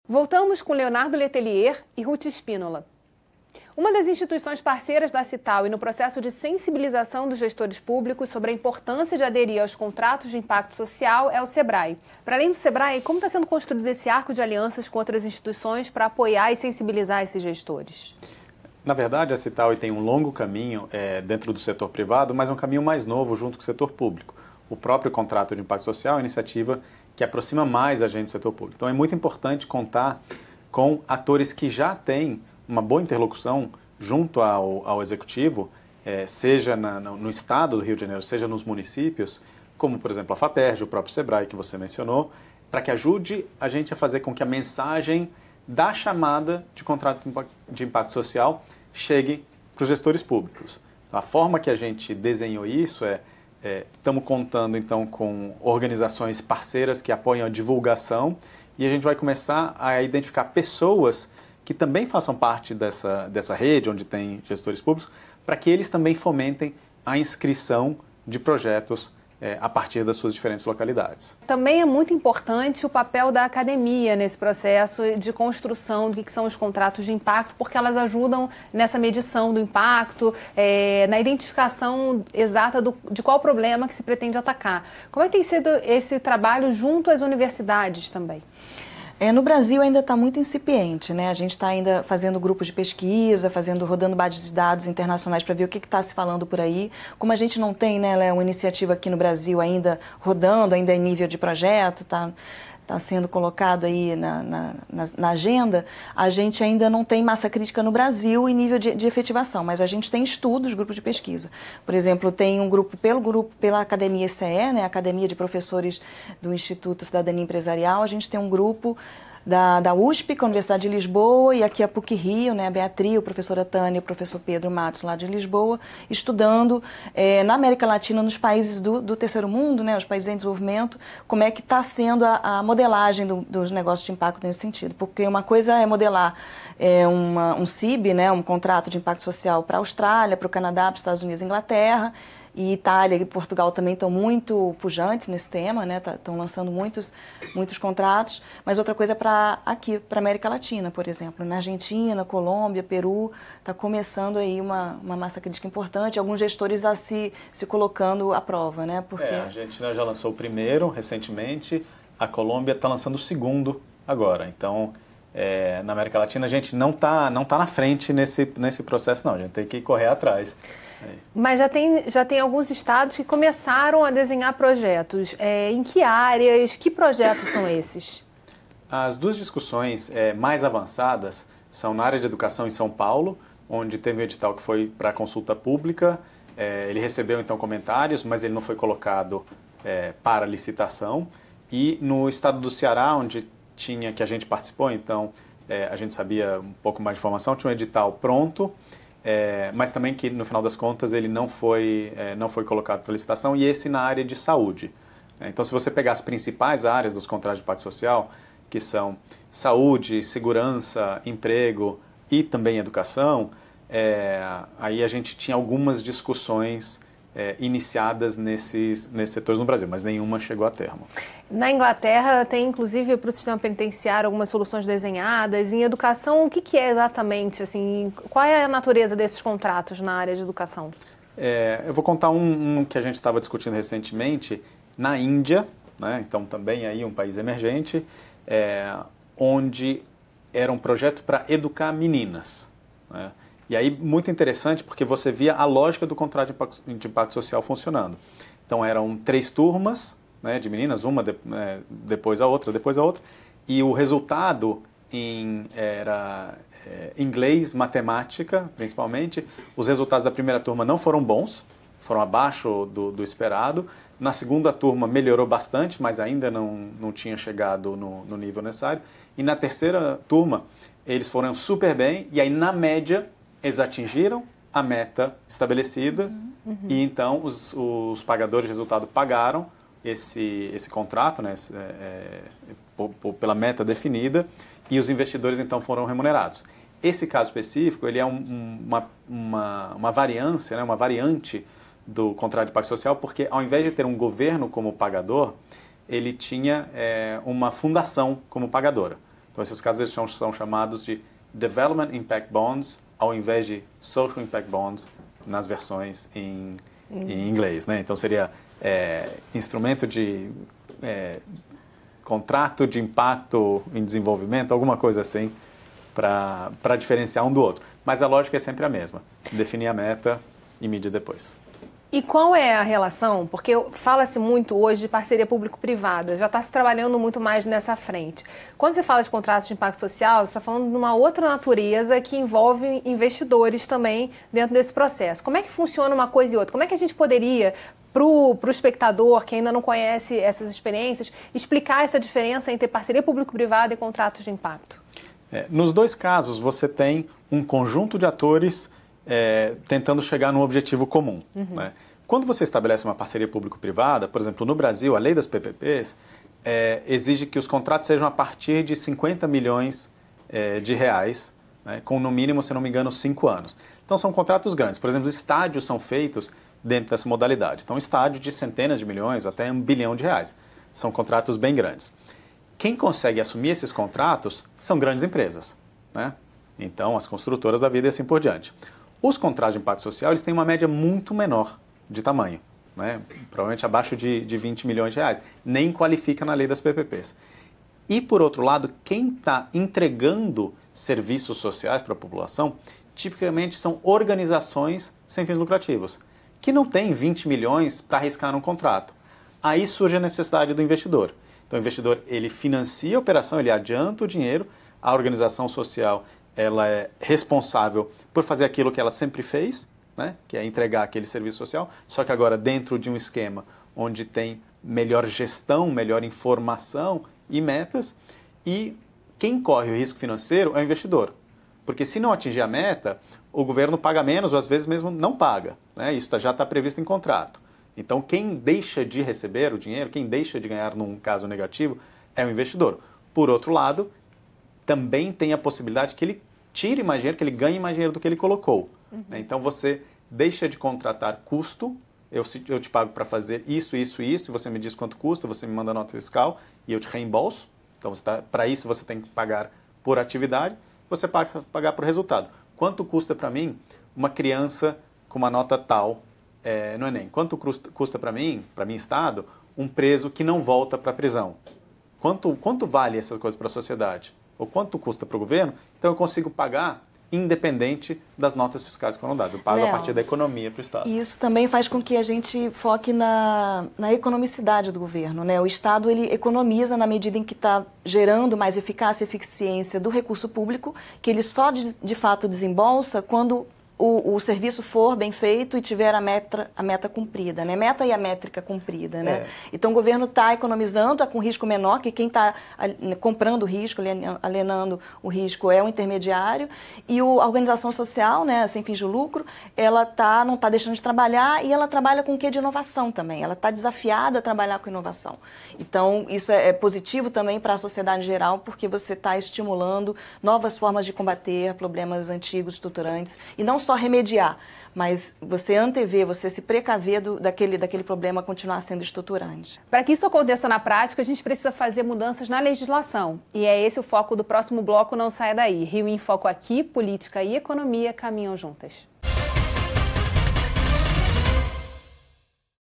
Voltamos com Leonardo Letelier e Ruth Espínola. Uma das instituições parceiras da Cital e no processo de sensibilização dos gestores públicos sobre a importância de aderir aos contratos de impacto social é o SEBRAE. Para além do SEBRAE, como está sendo construído esse arco de alianças com outras instituições para apoiar e sensibilizar esses gestores? Na verdade, a Cital tem um longo caminho dentro do setor privado, mas um caminho mais novo junto com o setor público. O próprio contrato de impacto social é uma iniciativa que aproxima mais a gente do setor público. Então é muito importante contar com atores que já têm uma boa interlocução junto ao executivo, seja no estado do Rio de Janeiro, seja nos municípios, como por exemplo a FAPERJ, o próprio SEBRAE que você mencionou, para que ajude a gente a fazer com que a mensagem da chamada de contrato de impacto social chegue para os gestores públicos. A forma que a gente desenhou isso estamos contando então com organizações parceiras que apoiam a divulgação e a gente vai começar a identificar pessoas que também façam parte dessa rede onde tem gestores públicos, para que eles também fomentem a inscrição de projetos a partir das suas diferentes localidades. Também é muito importante o papel da academia nesse processo de construção do que são os contratos de impacto, porque elas ajudam nessa medição do impacto, na identificação exata de qual problema que se pretende atacar. Como é que tem sido esse trabalho junto às universidades também? No Brasil ainda está muito incipiente, né? A gente está ainda fazendo grupos de pesquisa, rodando bases de dados internacionais para ver o que está se falando por aí. Como a gente não tem, né, uma iniciativa aqui no Brasil ainda rodando, ainda em nível de projeto, está sendo colocado aí na agenda, a gente ainda não tem massa crítica no Brasil em nível de efetivação, mas a gente tem estudos, grupos de pesquisa. Por exemplo, tem um grupo pela Academia ECE, né, Academia de Professores do Instituto Cidadania Empresarial, a gente tem um grupo da USP, com a Universidade de Lisboa, e aqui a PUC-Rio, né, a Beatriz, a professora Tânia e o professor Pedro Matos, lá de Lisboa, estudando na América Latina, nos países do terceiro mundo, né, os países em desenvolvimento, como é que está sendo a modelagem dos negócios de impacto nesse sentido. Porque uma coisa é modelar um CIB, né, um contrato de impacto social para a Austrália, para o Canadá, para os Estados Unidos e Inglaterra, e Itália e Portugal também estão muito pujantes nesse tema, né? Estão lançando muitos contratos, mas outra coisa é para América Latina, por exemplo, na Argentina, Colômbia, Peru, está começando aí uma massa crítica importante, alguns gestores se colocando à prova, né? Porque a Argentina já lançou o primeiro recentemente, a Colômbia está lançando o segundo agora, então na América Latina a gente não tá na frente nesse processo não, a gente tem que correr atrás. Mas já tem alguns estados que começaram a desenhar projetos. Em que áreas, que projetos são esses? As duas discussões mais avançadas são na área de educação em São Paulo, onde teve um edital que foi para consulta pública. Ele recebeu então comentários, mas ele não foi colocado para licitação. E no estado do Ceará, onde que a gente participou, então a gente sabia um pouco mais de informação, tinha um edital pronto, mas também que no final das contas ele não foi colocado para licitação, e esse na área de saúde. Então, se você pegar as principais áreas dos contratos de impacto social, que são saúde, segurança, emprego e também educação, aí a gente tinha algumas discussões iniciadas nesses setores no Brasil, mas nenhuma chegou a termo. Na Inglaterra tem inclusive para o sistema penitenciário algumas soluções desenhadas. Em educação, o que é exatamente, assim, qual é a natureza desses contratos na área de educação? Eu vou contar um que a gente estava discutindo recentemente na Índia, né? Então também aí um país emergente, onde era um projeto para educar meninas, né? E aí, muito interessante, porque você via a lógica do contrato de impacto social funcionando. Então, eram 3 turmas, né, de meninas, depois a outra, e o resultado era inglês, matemática, principalmente. Os resultados da primeira turma não foram bons, foram abaixo do esperado. Na segunda turma melhorou bastante, mas ainda não tinha chegado no nível necessário. E na terceira turma, eles foram super bem, e aí, na média, eles atingiram a meta estabelecida e então os pagadores de resultado pagaram esse contrato, né, pela meta definida, e os investidores então foram remunerados. Esse caso específico ele é uma variância, né, uma variante do contrato de impacto social, porque ao invés de ter um governo como pagador, ele tinha uma fundação como pagadora. Então, esses casos eles são chamados de Development Impact Bonds, ao invés de Social Impact Bonds nas versões em inglês, né? Então, seria instrumento de contrato de impacto em desenvolvimento, alguma coisa assim, para diferenciar um do outro. Mas a lógica é sempre a mesma, definir a meta e medir depois. E qual é a relação? Porque fala-se muito hoje de parceria público-privada, já está se trabalhando muito mais nessa frente. Quando você fala de contratos de impacto social, você está falando de uma outra natureza que envolve investidores também dentro desse processo. Como é que funciona uma coisa e outra? Como é que a gente poderia, para o espectador que ainda não conhece essas experiências, explicar essa diferença entre parceria público-privada e contratos de impacto? Nos dois casos, você tem um conjunto de atores tentando chegar num objetivo comum. Né? Quando você estabelece uma parceria público-privada, por exemplo, no Brasil, a lei das PPPs exige que os contratos sejam a partir de 50 milhões de reais, né? Com no mínimo, se não me engano, 5 anos. Então, são contratos grandes. Por exemplo, estádios são feitos dentro dessa modalidade. Então, estádio de centenas de milhões ou até R$1 bilhão. São contratos bem grandes. Quem consegue assumir esses contratos são grandes empresas, né? Então, as construtoras da vida e assim por diante. Os contratos de impacto social eles têm uma média muito menor de tamanho, né? Provavelmente abaixo de 20 milhões de reais. Nem qualifica na lei das PPPs. E, por outro lado, quem está entregando serviços sociais para a população, tipicamente são organizações sem fins lucrativos, que não têm 20 milhões para arriscar num contrato. Aí surge a necessidade do investidor. Então, o investidor ele financia a operação, ele adianta o dinheiro, a organização social ela é responsável por fazer aquilo que ela sempre fez, né? Que é entregar aquele serviço social, só que agora dentro de um esquema onde tem melhor gestão, melhor informação e metas, e quem corre o risco financeiro é o investidor. Porque se não atingir a meta, o governo paga menos ou às vezes mesmo não paga, né? Isso já está previsto em contrato. Então, quem deixa de receber o dinheiro, quem deixa de ganhar num caso negativo, é o investidor. Por outro lado, também tem a possibilidade que ele tire mais dinheiro, que ele ganhe mais dinheiro do que ele colocou. Né? Então, você deixa de contratar custo, eu te pago para fazer isso, isso e isso, e você me diz quanto custa, você me manda nota fiscal e eu te reembolso. Então, para isso, você tem que pagar por atividade, você pagar por resultado. Quanto custa para mim uma criança com uma nota tal no Enem? Quanto custa para mim, Estado, um preso que não volta para a prisão? Quanto vale essas coisas para a sociedade? Ou quanto custa para o governo? Então eu consigo pagar independente das notas fiscais que foram dadas. Eu pago a partir da economia para o Estado. E isso também faz com que a gente foque na economicidade do governo, né? O Estado ele economiza na medida em que está gerando mais eficácia e eficiência do recurso público, que ele só de fato desembolsa quando o serviço for bem feito e tiver a meta cumprida, né? Meta e a métrica cumprida, né? Então o governo está economizando, está com risco menor, que quem está comprando o risco, alienando o risco é o intermediário, e a organização social, né, sem fins de lucro, ela não está deixando de trabalhar e ela trabalha com o quê de inovação também, ela está desafiada a trabalhar com inovação. Então isso é positivo também para a sociedade em geral, porque você está estimulando novas formas de combater problemas antigos, estruturantes, e não só remediar, mas você antever, você se precaver daquele problema continuar sendo estruturante. Para que isso aconteça na prática, a gente precisa fazer mudanças na legislação. E é esse o foco do próximo bloco Não Saia Daí. Rio em Foco aqui, política e economia caminham juntas.